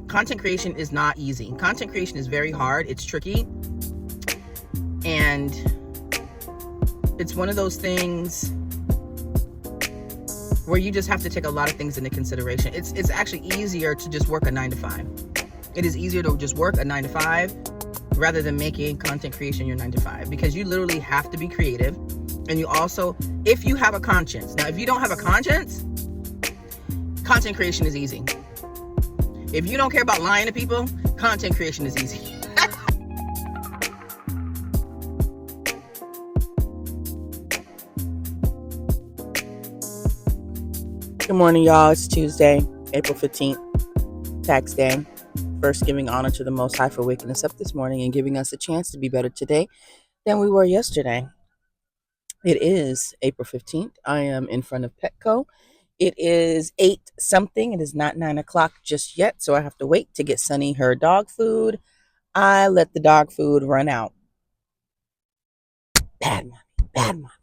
content creation is not easy. Content creation is very hard. It's tricky. And it's one of those things where you just have to take a lot of things into consideration. It's actually easier to just work a 9-to-5. It is easier to just work a 9-to-5 rather than making content creation your 9-to-5, because you literally have to be creative. And you also, if you have a conscience. Now, if you don't have a conscience, content creation is easy. If you don't care about lying to people, content creation is easy. Good morning, y'all. It's Tuesday, April 15th, tax day. First, giving honor to the Most High for waking us up this morning and giving us a chance to be better today than we were yesterday. It is April 15th. I am in front of Petco. It is 8 something. It is not 9 o'clock just yet, so I have to wait to get Sunny her dog food. I let the dog food run out. Bad mommy, bad mommy.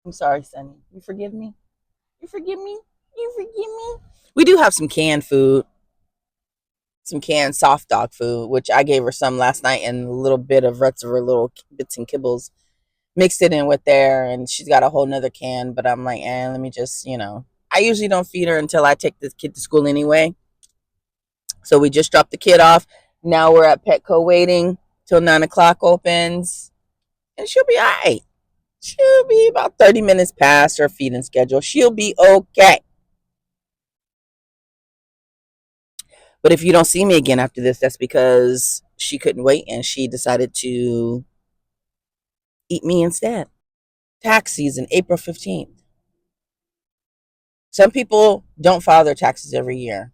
I'm sorry, Sunny. You forgive me? You forgive me? You forgive me? We do have some canned food. Some canned soft dog food, which I gave her some last night, and a little bit of rest of her little bits and kibbles. Mixed it in with there, and she's got a whole nother can, but I'm like, let me just, I usually don't feed her until I take the kid to school anyway. So we just dropped the kid off. Now we're at Petco waiting till 9 o'clock opens, and she'll be all right. She'll be about 30 minutes past her feeding schedule. She'll be okay. But if you don't see me again after this, that's because she couldn't wait and she decided to eat me instead. Tax season, April 15th. Some people don't file their taxes every year,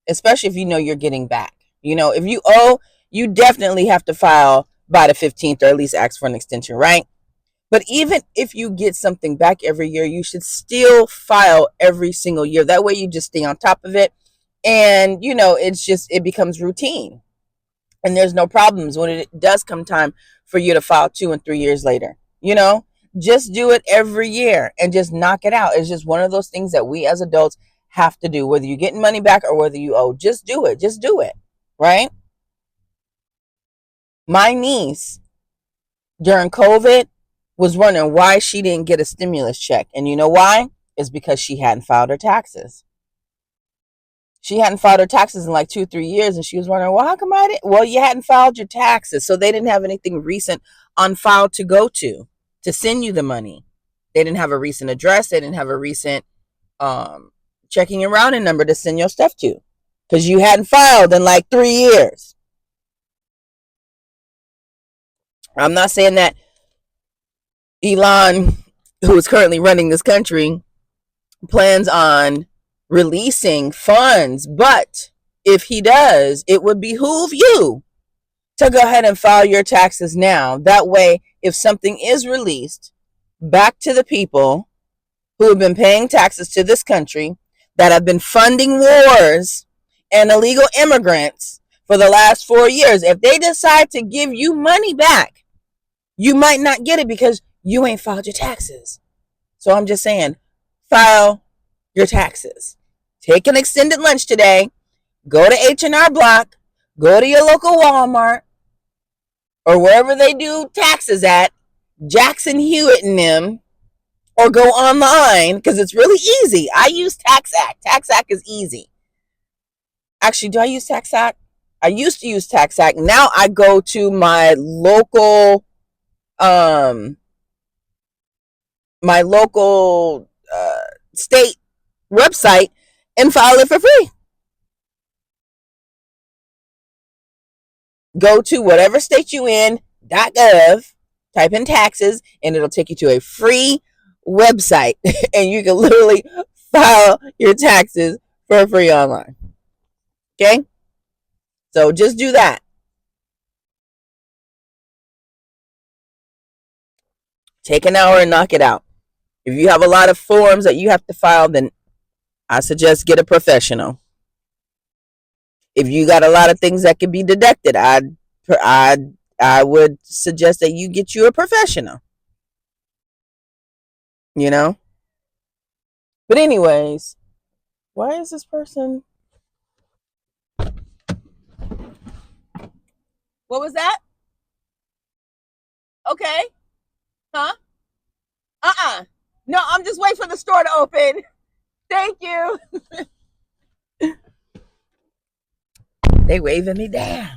especially if you know you're getting back. If you owe, you definitely have to file by the 15th, or at least ask for an extension, right? But even if you get something back every year, you should still file every single year. That way you just stay on top of it. And, it becomes routine. And there's no problems when it does come time for you to file 2 and 3 years later. Just do it every year and just knock it out. It's just one of those things that we as adults have to do, whether you're getting money back or whether you owe. Just do it. Just do it. Right? My niece during COVID was wondering why she didn't get a stimulus check. And you know why? It's because she hadn't filed her taxes. She hadn't filed her taxes in like 2-3 years, and she was wondering, well, how come I didn't? Well, you hadn't filed your taxes, so they didn't have anything recent on file to go to send you the money. They didn't have a recent address. They didn't have a recent checking and routing number to send your stuff to, because you hadn't filed in like 3 years. I'm not saying that Elon, who is currently running this country, plans on releasing funds, but if he does, it would behoove you to go ahead and file your taxes now. That way, if something is released back to the people who have been paying taxes to this country, that have been funding wars and illegal immigrants for the last 4 years, if they decide to give you money back, you might not get it because you ain't filed your taxes. So I'm just saying, file your taxes. Take an extended lunch today. Go to H&R Block. Go to your local Walmart or wherever they do taxes at, Jackson Hewitt and them, or go online because it's really easy. I use TaxAct. TaxAct is easy. Actually, do I use TaxAct? I used to use TaxAct. Now I go to my local state website and file it for free. Go to whatever state you in, .gov, type in taxes, and it'll take you to a free website, and you can literally file your taxes for free online. Okay? So just do that. Take an hour and knock it out. If you have a lot of forms that you have to file, then I suggest get a professional. If you got a lot of things that can be deducted, I would suggest that you get you a professional. But anyways, why is this person What was that? Okay. Huh? Uh-uh. No, I'm just waiting for the store to open. Thank you. They waving me down.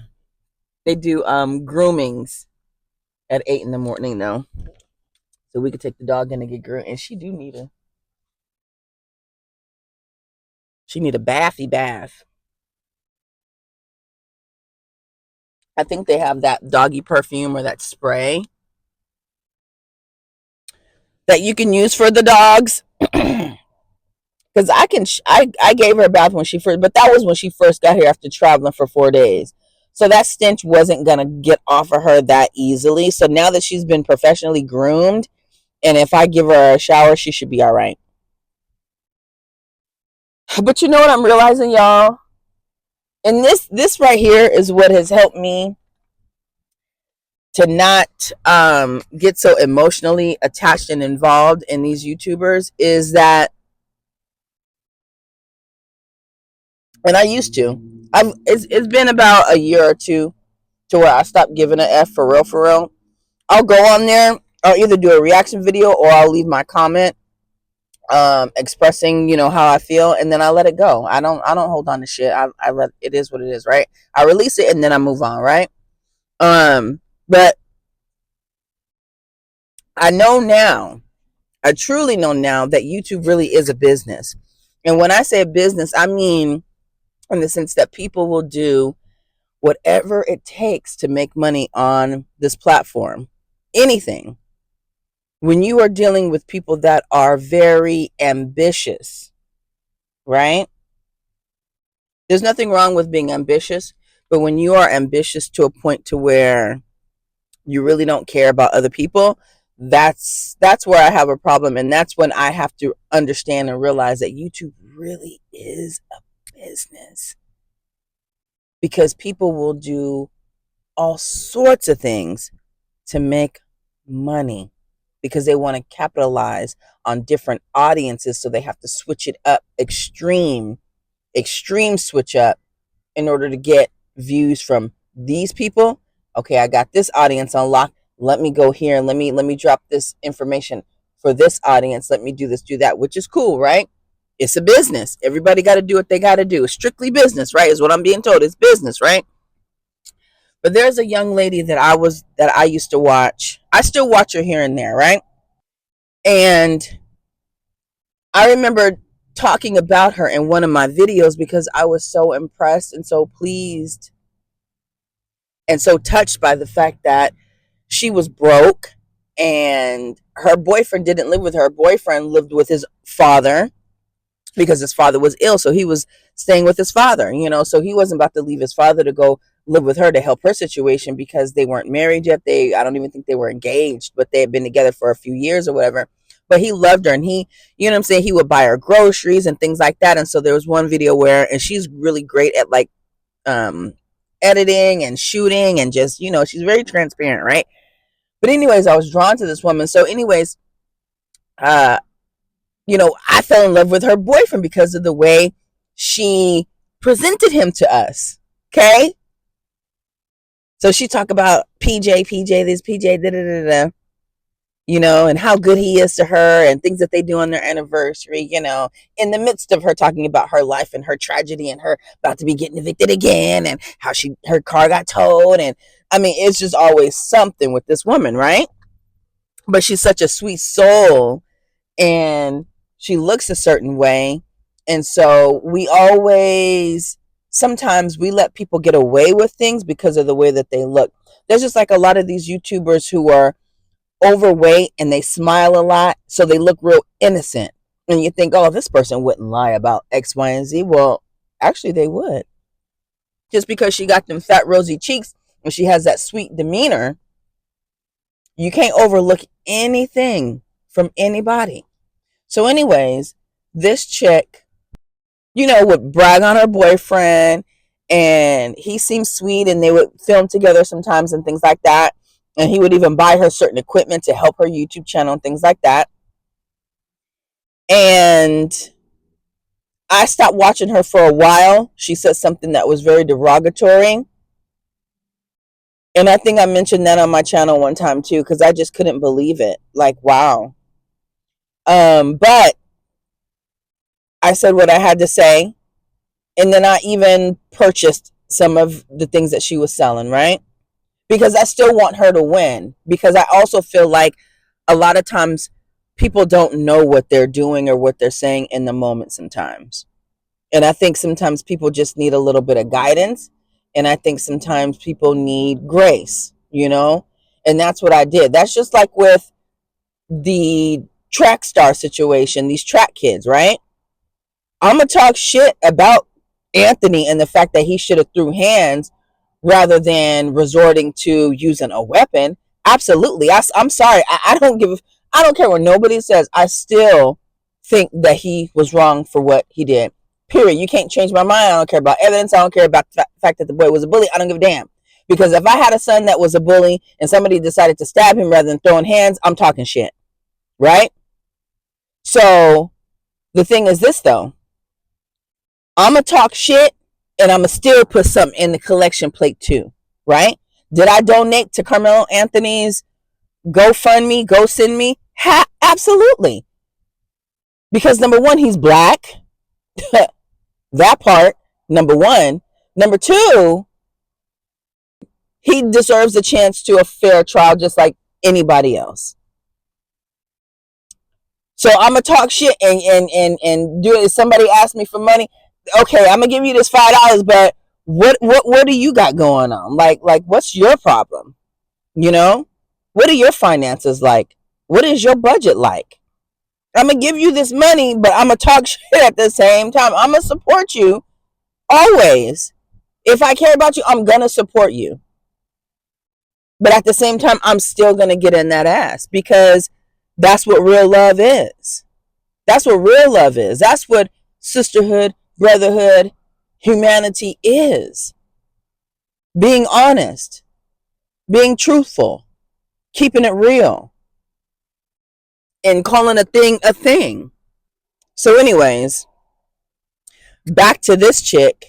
They do groomings at 8 in the morning though. So we could take the dog in and get groomed. And she need a bathy bath. I think they have that doggy perfume or that spray that you can use for the dogs. Because I gave her a bath when she first, but that was when she first got here after traveling for 4 days. So that stench wasn't gonna get off of her that easily. So now that she's been professionally groomed, and if I give her a shower, she should be all right. But you know what I'm realizing, y'all, and this right here is what has helped me to not get so emotionally attached and involved in these YouTubers is that, and I used to. It's been about a year or two to where I stopped giving a F for real, for real. I'll go on there. I'll either do a reaction video or I'll leave my comment, expressing how I feel, and then I let it go. I don't hold on to shit. I let it is what it is, right? I release it and then I move on, right? But I know now, I truly know now that YouTube really is a business. And when I say a business, I mean in the sense that people will do whatever it takes to make money on this platform. Anything. When you are dealing with people that are very ambitious, right? There's nothing wrong with being ambitious, but when you are ambitious to a point to where you really don't care about other people, that's where I have a problem, and that's when I have to understand and realize that YouTube really is a business, because people will do all sorts of things to make money because they want to capitalize on different audiences, so they have to switch it up, extreme switch up, in order to get views from these people. Okay, I got this audience unlocked. Let me go here and let me drop this information for this audience. Let me do this, do that, which is cool, right? It's a business. Everybody got to do what they got to do. It's strictly business, right? Is what I'm being told. It's business, right? But there's a young lady that I used to watch. I still watch her here and there, right? And I remember talking about her in one of my videos because I was so impressed and so pleased and so touched by the fact that she was broke and her boyfriend didn't live with her. Her boyfriend lived with his father because his father was ill. So he was staying with his father, so he wasn't about to leave his father to go live with her to help her situation, because they weren't married yet. I don't even think they were engaged, but they had been together for a few years or whatever. But he loved her, and I'm saying, he would buy her groceries and things like that. And so there was one video and she's really great at like editing and shooting, and just, she's very transparent, right? But anyways, I was drawn to this woman. So anyways, uh, I fell in love with her boyfriend because of the way she presented him to us. Okay. So she talked about PJ, this PJ, da da da da, and how good he is to her and things that they do on their anniversary, in the midst of her talking about her life and her tragedy and her about to be getting evicted again and how her car got towed. And I mean, it's just always something with this woman, right? But she's such a sweet soul, and she looks a certain way. And so sometimes we let people get away with things because of the way that they look. There's just like a lot of these YouTubers who are overweight and they smile a lot, so they look real innocent. And you think, oh, this person wouldn't lie about X, Y, and Z. Well, actually, they would. Just because she got them fat, rosy cheeks and she has that sweet demeanor, you can't overlook anything from anybody. So, anyways, this chick, would brag on her boyfriend, and he seemed sweet, and they would film together sometimes and things like that. And he would even buy her certain equipment to help her YouTube channel and things like that. And I stopped watching her for a while. She said something that was very derogatory. And I think I mentioned that on my channel one time too, because I just couldn't believe it. Like, wow. But I said what I had to say. And then I even purchased some of the things that she was selling, right? Because I still want her to win. Because I also feel like a lot of times people don't know what they're doing or what they're saying in the moment sometimes. And I think sometimes people just need a little bit of guidance. And I think sometimes people need grace, you know? And that's what I did. That's just like with the track star situation, these track kids, right? I'm going to talk shit about Anthony and the fact that he should have threw hands rather than resorting to using a weapon. Absolutely. I'm sorry. I don't care what nobody says. I still think that he was wrong for what he did. Period. You can't change my mind. I don't care about evidence. I don't care about the fact that the boy was a bully. I don't give a damn. Because if I had a son that was a bully and somebody decided to stab him rather than throwing hands, I'm talking shit. Right? So the thing is this though. I'm going to talk shit and I'm going to still put something in the collection plate too. Right? Did I donate to Carmelo Anthony's GoFundMe, GoSend Me? Absolutely. Because number one, he's black. That part, number one. Number two, he deserves a chance to a fair trial just like anybody else. So I'm gonna talk shit and do it. If somebody asks me for money, okay, I'm gonna give you this $5, but what do you got going on? Like what's your problem? You know? What are your finances like? What is your budget like? I'm gonna give you this money, but I'm gonna talk shit at the same time. I'm gonna support you always. If I care about you, I'm gonna support you. But at the same time, I'm still gonna get in that ass because that's what real love is. That's what real love is. That's what sisterhood, brotherhood, humanity is. Being honest, being truthful, keeping it real, and calling a thing a thing. So, anyways, back to this chick.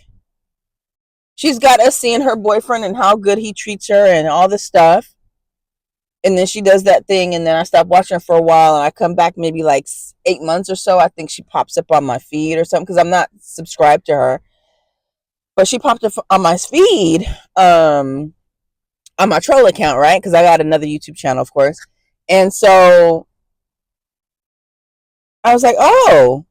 She's got us seeing her boyfriend and how good he treats her and all this stuff. And then she does that thing, and then I stop watching her for a while, and I come back maybe like 8 months or so. I think she pops up on my feed or something because I'm not subscribed to her. But she popped up on my feed on my troll account, right? Because I got another YouTube channel, of course. And so I was like, oh,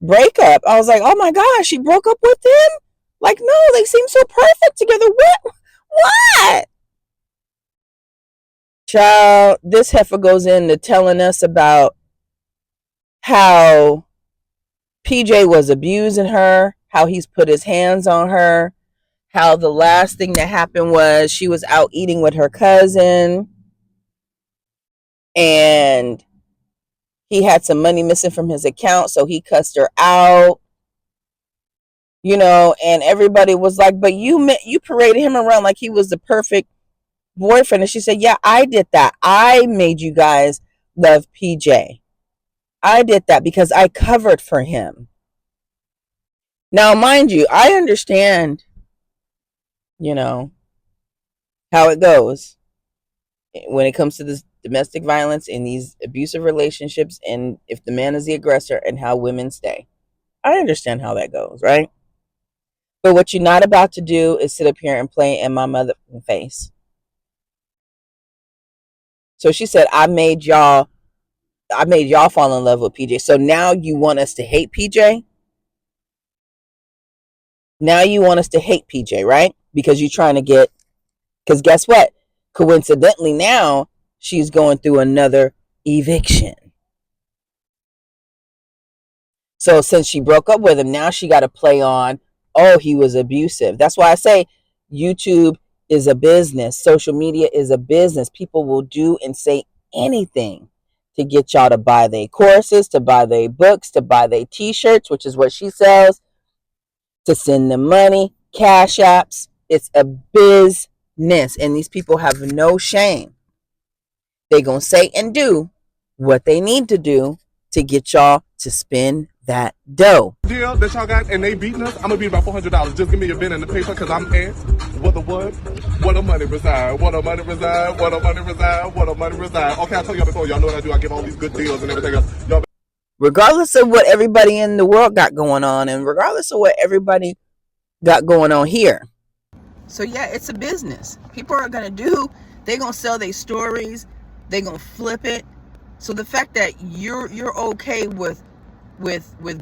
breakup. I was like, oh my gosh, she broke up with him? Like, no, they seem so perfect together. What? Child, this heifer goes into telling us about how PJ was abusing her, how he's put his hands on her, how the last thing that happened was she was out eating with her cousin and he had some money missing from his account, so he cussed her out. You know, and everybody was like, but you paraded him around like he was the perfect boyfriend. And she said, yeah, I did that. I made you guys love PJ. I did that because I covered for him. Now, mind you, I understand, you know, how it goes when it comes to this domestic violence in these abusive relationships, and if the man is the aggressor and how women stay. I understand how that goes, right? But what you're not about to do is sit up here and play in my mother face. So she said, I made y'all fall in love with PJ. So now you want us to hate PJ? Now you want us to hate PJ, right? Because you're trying to get, because guess what? Coincidentally, now she's going through another eviction. So since she broke up with him, now she got to play on, oh, he was abusive. That's why I say YouTube is a business. Social media is a business. People will do and say anything to get y'all to buy their courses, to buy their books, to buy their t-shirts, which is what she sells, to send them money, cash apps. It's a business, and these people have no shame. They're going to say and do what they need to do to get y'all to spend that dough. Deal that y'all got, and they beating us. I'm gonna beat about $400. Just give me a pen and the paper, cause I'm asked what the what? What the money reside? What the money reside? What the money reside? What the money reside? Okay, I told y'all before. Y'all know what I do. I give all these good deals and everything else. Y'all. Regardless of what everybody in the world got going on, and regardless of what everybody got going on here. So yeah, it's a business. People are gonna they're gonna sell their stories, they're gonna flip it. So the fact that you're okay with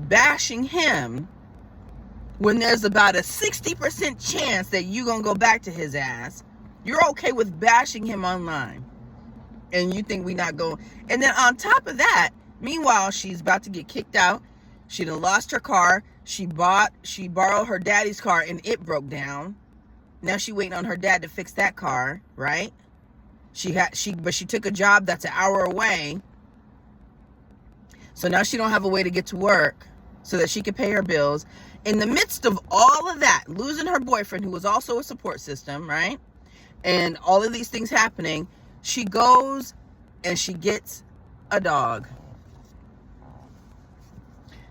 bashing him when there's about a 60% chance that you're gonna go back to his ass, you're okay with bashing him online, and you think we not going. And then on top of that, meanwhile, she's about to get kicked out. She done lost her car. She borrowed her daddy's car and it broke down. Now she waiting on her dad to fix that car, right? But she took a job that's an hour away. So now she don't have a way to get to work so that she can pay her bills. In the midst of all of that, losing her boyfriend, who was also a support system, right? And all of these things happening, she goes and she gets a dog.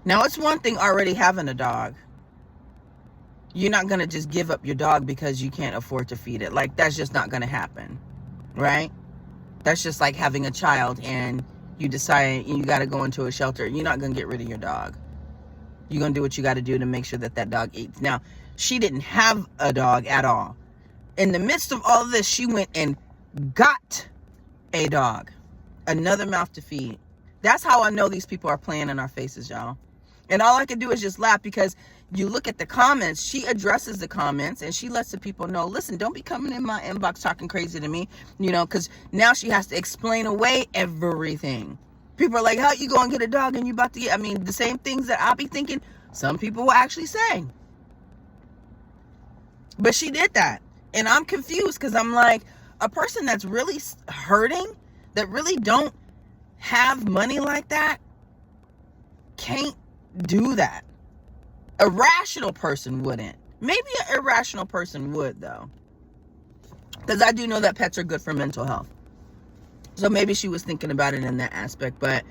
Now, it's one thing already having a dog. You're not going to just give up your dog because you can't afford to feed it. Like, that's just not going to happen, right? That's just like having a child and you decide you got to go into a shelter. You're not going to get rid of your dog. You're going to do what you got to do to make sure that dog eats. Now, she didn't have a dog at all. In the midst of all of this, she went and got a dog. Another mouth to feed. That's how I know these people are playing in our faces, y'all. And all I can do is just laugh, because you look at the comments, she addresses the comments and she lets the people know, listen, don't be coming in my inbox talking crazy to me, because now she has to explain away everything. People are like, how you going to get a dog and you about to get, the same things that I'll be thinking, some people will actually say. But she did that. And I'm confused, because I'm like, a person that's really hurting, that really don't have money like that, can't do that. A rational person wouldn't. Maybe an irrational person would, though, because I do know that pets are good for mental health. So maybe she was thinking about it in that aspect. But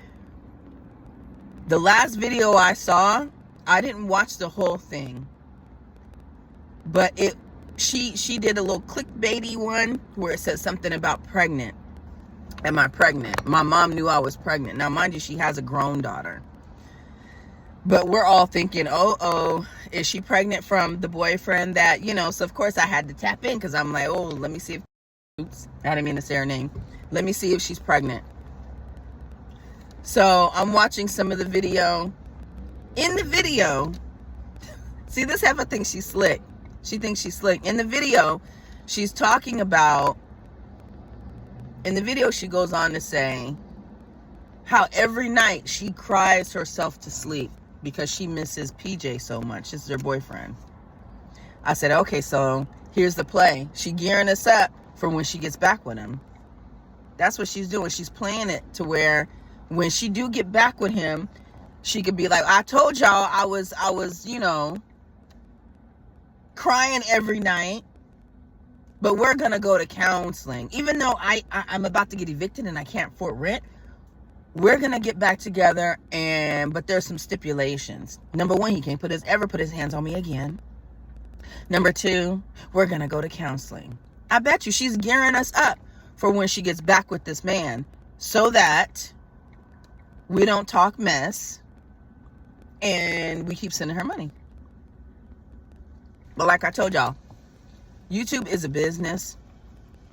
the last video I saw, I didn't watch the whole thing, but she did a little clickbaity one where it says something about pregnant. Am I pregnant? My mom knew I was pregnant. Now, mind you, she has a grown daughter. But we're all thinking, is she pregnant from the boyfriend that, so of course I had to tap in, because I'm like, let me see if, oops, I didn't mean to say her name. Let me see if she's pregnant. So I'm watching some of the video. In the video, see, this heifer thinks she's slick. She thinks she's slick. In the video, she's talking about, in the video she goes on to say how every night she cries herself to sleep because she misses PJ so much. This is her boyfriend. I said, okay, so here's the play. She gearing us up for when she gets back with him. That's what she's doing. She's playing it to where when she do get back with him, she could be like, I told y'all I was, crying every night, but we're going to go to counseling. Even though I'm about to get evicted and I can't afford rent, we're going to get back together, but there's some stipulations. Number one, he can't ever put his hands on me again. Number two, we're going to go to counseling. I bet you she's gearing us up for when she gets back with this man, so that we don't talk mess and we keep sending her money. But like I told y'all, YouTube is a business.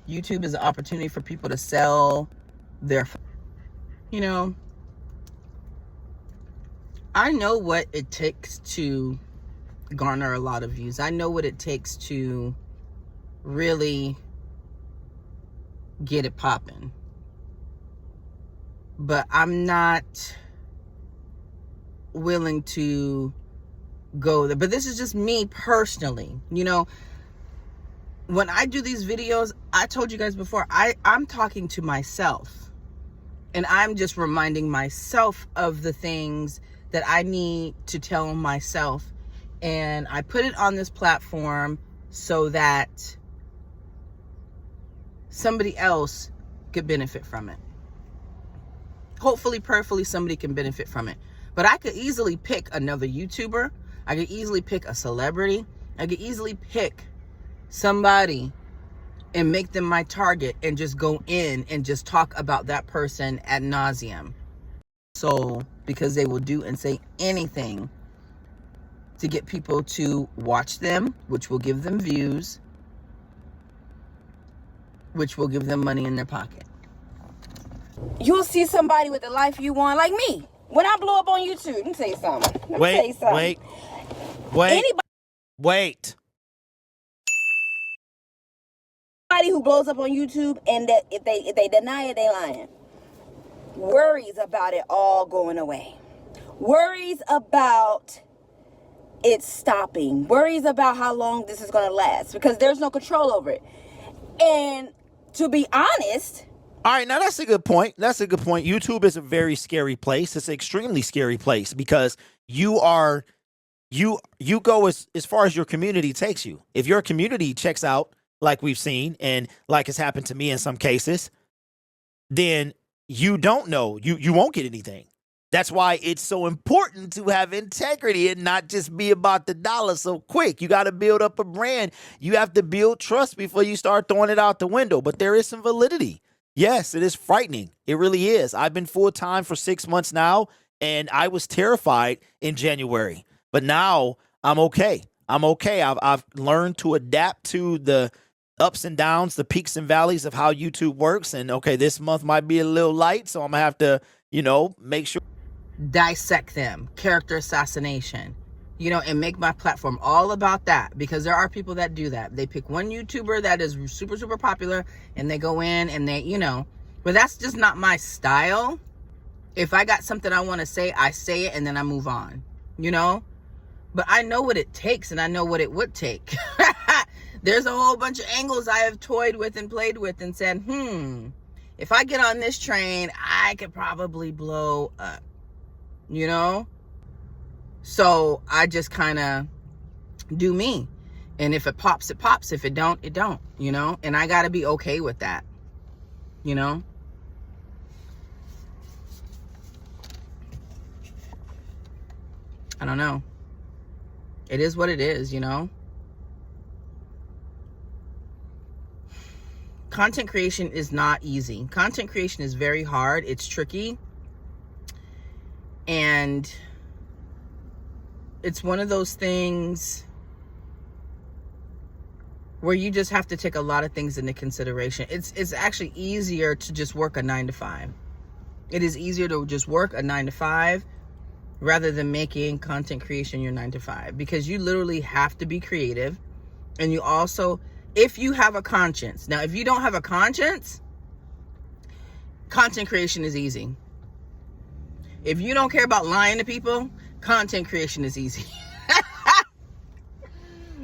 YouTube is an opportunity for people to sell their, I know what it takes to garner a lot of views. I know what it takes to really get it popping. But I'm not willing to go there. But this is just me personally. When I do these videos, I told you guys before, I'm talking to myself. And I'm just reminding myself of the things that I need to tell myself. And I put it on this platform so that somebody else could benefit from it. Hopefully, prayerfully, somebody can benefit from it. But I could easily pick another YouTuber. I could easily pick a celebrity. I could easily pick somebody and make them my target and just go in and just talk about that person ad nauseum. So, because they will do and say anything to get people to watch them, which will give them views, which will give them money in their pocket. You'll see somebody with the life you want, like me. When I blow up on YouTube, let me tell you something. Wait. Anybody who blows up on YouTube and that if they deny it, they lying. Worries about it all going away. Worries about it stopping. Worries about how long this is going to last because there's no control over it. And to be honest, all right, now that's a good point. YouTube is a very scary place. It's an extremely scary place because you go as far as your community takes you. If your community checks out, like we've seen, and like has happened to me in some cases, then you don't know. You won't get anything. That's why it's so important to have integrity and not just be about the dollar so quick. You got to build up a brand. You have to build trust before you start throwing it out the window. But there is some validity. Yes, it is frightening. It really is. I've been full-time for 6 months now, and I was terrified in January. But now I'm okay. I've learned to adapt to the ups and downs, the peaks and valleys of how YouTube works. And okay, this month might be a little light, so I'm going to have to, make sure. Dissect them, character assassination, and make my platform all about that, because there are people that do that. They pick one YouTuber that is super, super popular and they go in and they, but that's just not my style. If I got something I want to say, I say it and then I move on, but I know what it takes and I know what it would take. There's a whole bunch of angles I have toyed with and played with and said, if I get on this train, I could probably blow up. So I just kind of do me, and if it pops, it pops. If it don't, it don't, and I got to be okay with that. I don't know. It is what it is. Content creation is not easy. Content creation is very hard. It's tricky. And it's one of those things where you just have to take a lot of things into consideration. It's actually easier to just work a 9-to-5. It is easier to just work a 9-to-5 rather than making content creation your 9-to-5, because you literally have to be creative. And you also, if you have a conscience. Now, if you don't have a conscience, content creation is easy. If you don't care about lying to people, content creation is easy.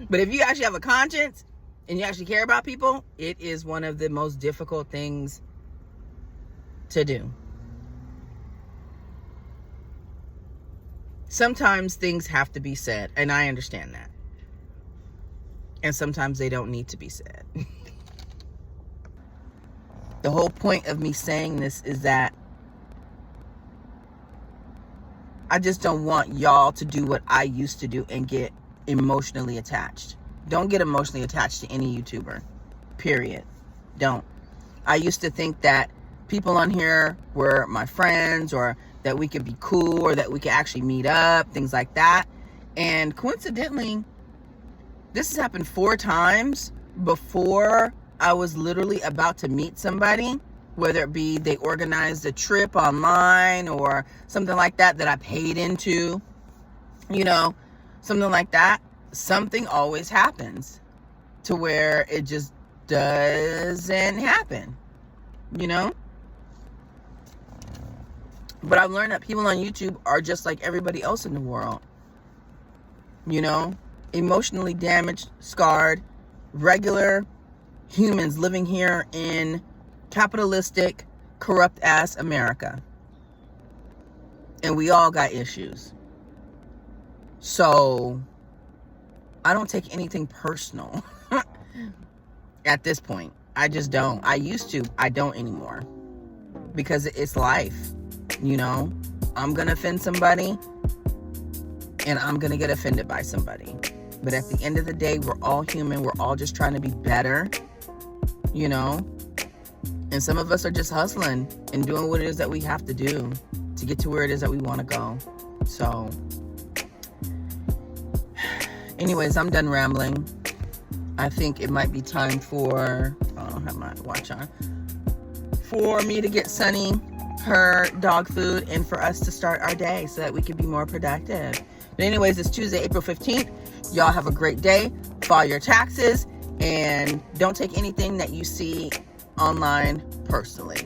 But if you actually have a conscience and you actually care about people, it is one of the most difficult things to do. Sometimes things have to be said, and I understand that. And sometimes they don't need to be said. The whole point of me saying this is that I just don't want y'all to do what I used to do and get emotionally attached. Don't get emotionally attached to any YouTuber. Period. Don't. I used to think that people on here were my friends, or that we could be cool, or that we could actually meet up, things like that. And coincidentally, this has happened 4 times before I was literally about to meet somebody, whether it be they organized a trip online or something like that I paid into, something like that. Something always happens to where it just doesn't happen, But I've learned that people on YouTube are just like everybody else in the world, emotionally damaged, scarred, regular humans living here in capitalistic, corrupt ass America. And we all got issues. So I don't take anything personal at this point. I just don't. I used to. I don't anymore. Because it's life, I'm going to offend somebody, and I'm going to get offended by somebody. But at the end of the day, we're all human. We're all just trying to be better, you know? And some of us are just hustling and doing what it is that we have to do to get to where it is that we want to go. So, anyways, I'm done rambling. I think it might be time for, I don't have my watch on, for me to get Sunny her dog food and for us to start our day so that we can be more productive. But anyways, it's Tuesday, April 15th. Y'all have a great day. File your taxes and don't take anything that you see online personally.